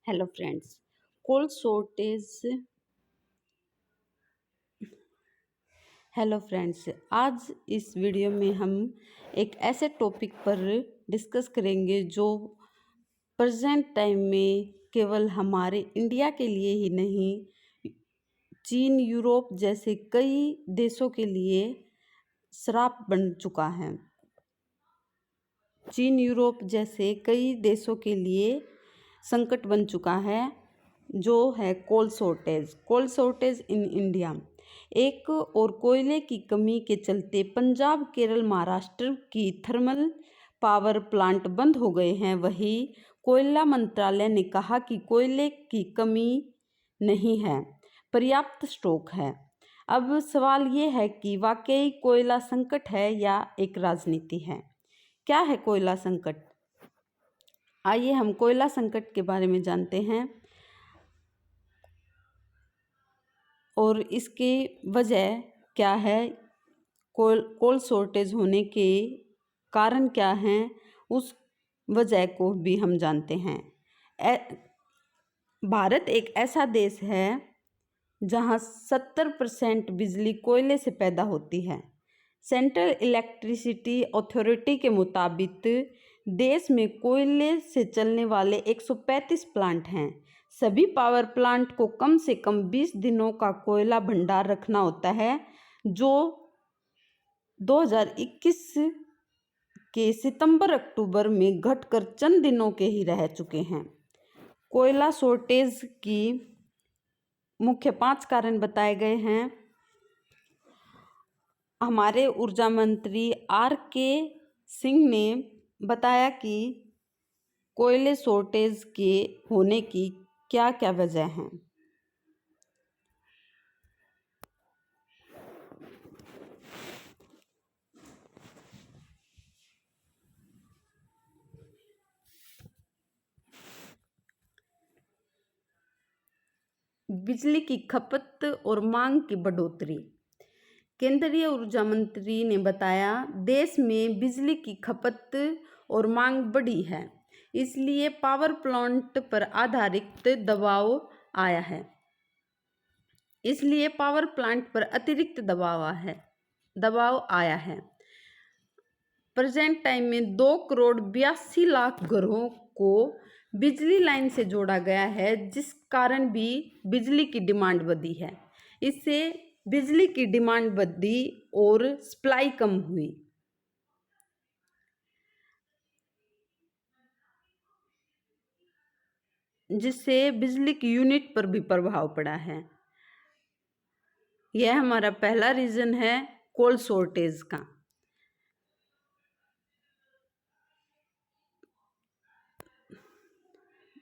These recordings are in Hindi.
Hello friends. Coal shortage hello friends, आज इस वीडियो में हम एक ऐसे टॉपिक पर डिस्कस करेंगे जो प्रेजेंट टाइम में केवल हमारे इंडिया के लिए ही नहीं, चीन, यूरोप जैसे कई देशों के लिए श्राप बन चुका है। चीन, यूरोप जैसे कई देशों के लिए संकट बन चुका है, जो है कोल शॉर्टेज इन इंडिया। एक और कोयले की कमी के चलते पंजाब, केरल, महाराष्ट्र की थर्मल पावर प्लांट बंद हो गए हैं। वहीं कोयला मंत्रालय ने कहा कि कोयले की कमी नहीं है, पर्याप्त स्टॉक है। अब सवाल ये है कि वाकई कोयला संकट है या एक राजनीति है। क्या है कोयला संकट? आइए हम कोयला संकट के बारे में जानते हैं और इसकी वजह क्या है, कोल शॉर्टेज होने के कारण क्या हैं, उस वजह को भी हम जानते हैं। भारत एक ऐसा देश है जहां 70% बिजली कोयले से पैदा होती है। सेंट्रल इलेक्ट्रिसिटी अथॉरिटी के मुताबिक देश में कोयले से चलने वाले 135 प्लांट हैं। सभी पावर प्लांट को कम से कम 20 दिनों का कोयला भंडार रखना होता है, जो 2021 के सितंबर-अक्टूबर में घटकर चंद दिनों के ही रह चुके हैं। कोयला शॉर्टेज की मुख्य 5 कारण बताए गए हैं। हमारे ऊर्जा मंत्री R.K. सिंह ने बताया कि कोयले शॉर्टेज के होने की क्या क्या वजह हैं। बिजली की खपत और मांग की बढ़ोतरी। केंद्रीय ऊर्जा मंत्री ने बताया, देश में बिजली की खपत और मांग बढ़ी है, इसलिए पावर प्लांट पर आधारित दबाव अतिरिक्त दबाव आया है। प्रेजेंट टाइम में 2,82,00,000 घरों को बिजली लाइन से जोड़ा गया है, जिस कारण भी बिजली की डिमांड बढ़ी है। इससे बिजली की डिमांड बढ़ी और सप्लाई कम हुई, जिससे बिजली की यूनिट पर भी प्रभाव पड़ा है। यह हमारा पहला रीजन है कोल शॉर्टेज का।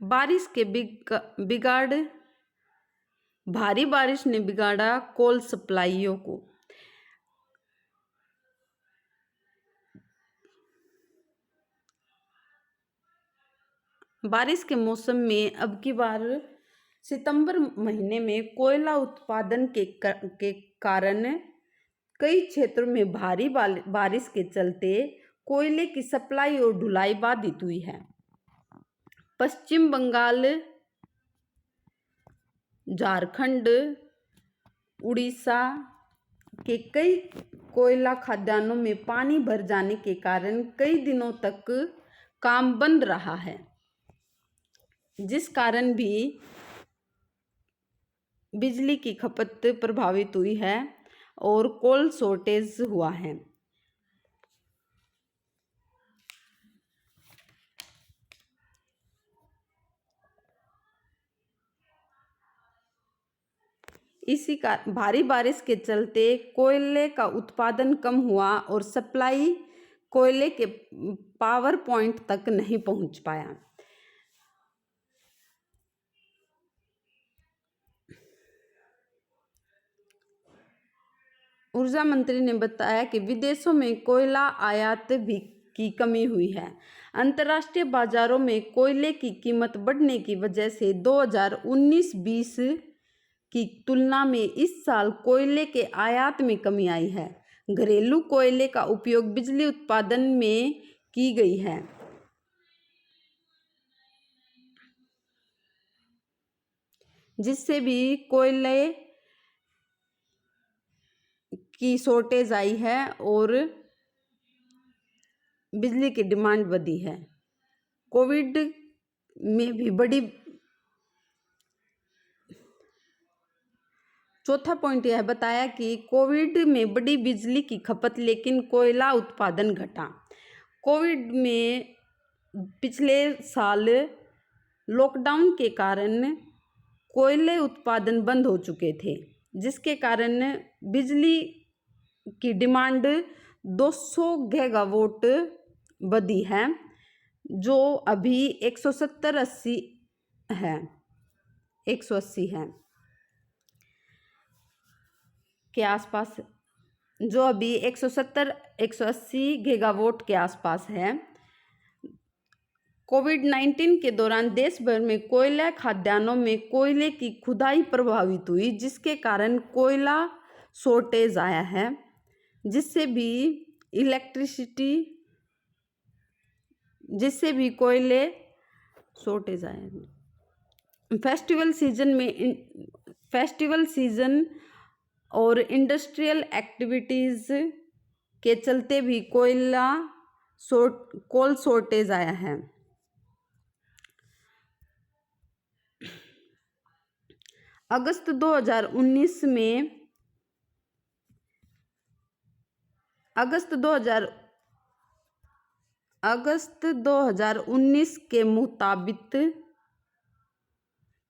बारिश के बिगाड़। भारी बारिश ने बिगाड़ा कोल सप्लाइयों को। बारिश के मौसम में अब की बार सितंबर महीने में कोयला उत्पादन के कारण कई क्षेत्रों में भारी बारिश के चलते कोयले की सप्लाई और ढुलाई बाधित हुई है। पश्चिम बंगाल, झारखंड, उड़ीसा के कई कोयला खदानों में पानी भर जाने के कारण कई दिनों तक काम बंद रहा है, जिस कारण भी बिजली की खपत प्रभावित हुई है और कोल शॉर्टेज हुआ है। इसी का भारी बारिश के चलते कोयले का उत्पादन कम हुआ और सप्लाई कोयले के पावर पॉइंट तक नहीं पहुंच पाया। ऊर्जा मंत्री ने बताया कि विदेशों में कोयला आयात भी की कमी हुई है। अंतर्राष्ट्रीय बाजारों में कोयले की कीमत बढ़ने की वजह से 2019-20 की तुलना में इस साल कोयले के आयात में कमी आई है। घरेलू कोयले का उपयोग बिजली उत्पादन में की गई है। जिससे भी कोयले की शॉर्टेज आई है और बिजली की डिमांड बढ़ी है। कोविड में भी बड़ी चौथा पॉइंट यह बताया कि कोविड में बड़ी बिजली की खपत लेकिन कोयला उत्पादन घटा। कोविड में पिछले साल लॉकडाउन के कारण कोयले उत्पादन बंद हो चुके थे, जिसके कारण बिजली की डिमांड 200 गीगावाट बढ़ी है, जो अभी 170-80 है 180 है के आसपास, जो अभी 170-180 गीगावाट के आसपास है। कोविड-19 के दौरान देश भर में कोयला खदानों में कोयले की खुदाई प्रभावित हुई, जिसके कारण कोयला शॉर्टेज आया है, जिससे भी कोयले शॉर्टेज आया है। फेस्टिवल सीजन और इंडस्ट्रियल एक्टिविटीज़ के चलते भी कोल शॉर्टेज आया है। अगस्त 2019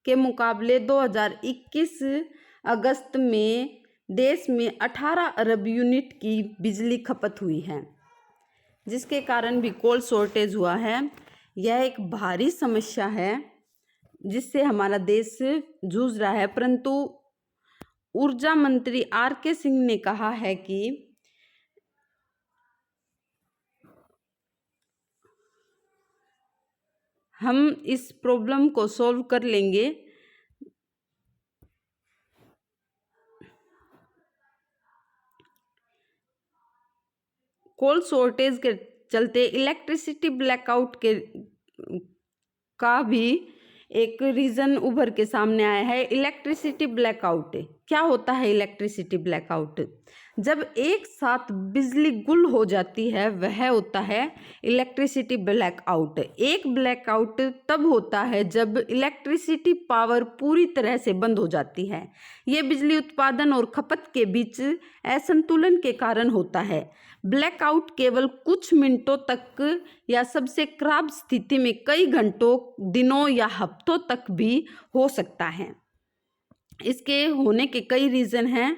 के मुकाबले 2021 अगस्त में देश में 18 अरब यूनिट की बिजली खपत हुई है, जिसके कारण भी कोल शॉर्टेज हुआ है। यह एक भारी समस्या है जिससे हमारा देश जूझ रहा है, परंतु ऊर्जा मंत्री RK सिंह ने कहा है कि हम इस प्रॉब्लम को सॉल्व कर लेंगे। कोल शॉर्टेज के चलते इलेक्ट्रिसिटी ब्लैकआउट का भी एक रीज़न उभर के सामने आया है। इलेक्ट्रिसिटी ब्लैकआउट क्या होता है? इलेक्ट्रिसिटी ब्लैकआउट जब एक साथ बिजली गुल हो जाती है, वह होता है इलेक्ट्रिसिटी ब्लैकआउट। एक ब्लैकआउट तब होता है जब इलेक्ट्रिसिटी पावर पूरी तरह से बंद हो जाती है। यह बिजली उत्पादन और खपत के बीच असंतुलन के कारण होता है। ब्लैकआउट केवल कुछ मिनटों तक या सबसे खराब स्थिति में कई घंटों, दिनों या हफ्तों तक भी हो सकता है। इसके होने के कई रीज़न हैं,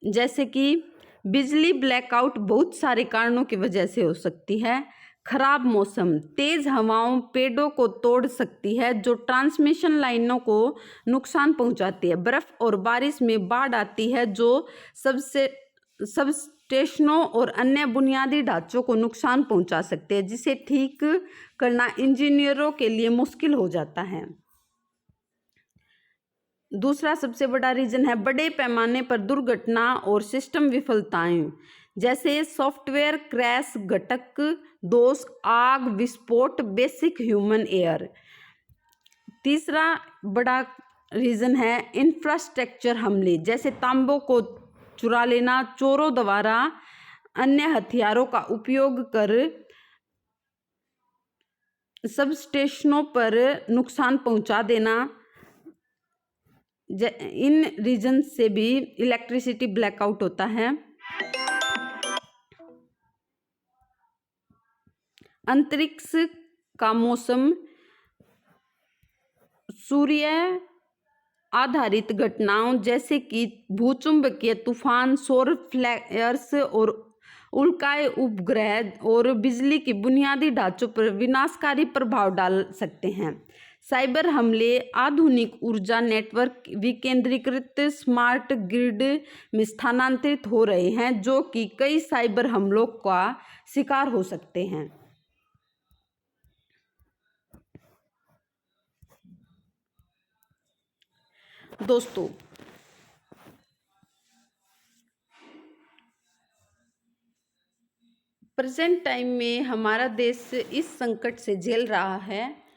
जैसे कि बिजली ब्लैकआउट बहुत सारे कारणों की वजह से हो सकती है। खराब मौसम, तेज हवाओं पेड़ों को तोड़ सकती है, जो ट्रांसमिशन लाइनों को नुकसान पहुंचाती है। बर्फ और बारिश में बाढ़ आती है, जो सब स्टेशनों और अन्य बुनियादी ढांचों को नुकसान पहुंचा सकते हैं, जिसे ठीक करना इंजीनियरों के लिए मुश्किल हो जाता है। दूसरा सबसे बड़ा रीजन है बड़े पैमाने पर दुर्घटना और सिस्टम विफलताएं, जैसे सॉफ्टवेयर क्रैश, घटक दोष, आग, विस्फोट, बेसिक ह्यूमन एयर। तीसरा बड़ा रीजन है इंफ्रास्ट्रक्चर हमले, जैसे तांबों को चुरा लेना, चोरों द्वारा अन्य हथियारों का उपयोग कर सब स्टेशनों पर नुकसान पहुंचा देना। इन रीजन से भी इलेक्ट्रिसिटी ब्लैकआउट होता है। अंतरिक्ष का मौसम, सूर्य आधारित घटनाओं जैसे कि भूचुंबकीय तूफान, सौर फ्लेयर्स और उल्काएं उपग्रह और बिजली की बुनियादी ढांचों पर विनाशकारी प्रभाव डाल सकते हैं। साइबर हमले आधुनिक ऊर्जा नेटवर्क विकेंद्रीकृत स्मार्ट ग्रिड में स्थानांतरित हो रहे हैं, जो कि कई साइबर हमलों का शिकार हो सकते हैं। दोस्तों, प्रेजेंट टाइम में हमारा देश इस संकट से झेल रहा है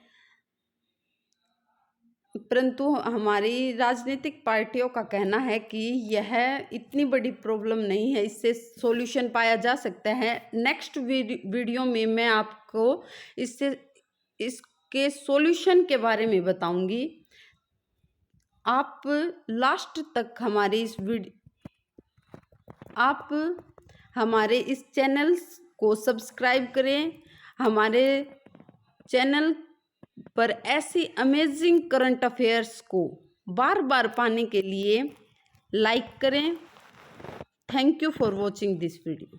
परंतु हमारी राजनीतिक पार्टियों का कहना है कि यह इतनी बड़ी प्रॉब्लम नहीं है, इससे सॉल्यूशन पाया जा सकता है। नेक्स्ट वीडियो में मैं आपको इसके सॉल्यूशन के बारे में बताऊंगी। आप लास्ट तक आप हमारे इस चैनल को सब्सक्राइब करें। हमारे चैनल पर ऐसी अमेजिंग करंट अफेयर्स को बार बार पाने के लिए लाइक करें। Thank you for watching this video.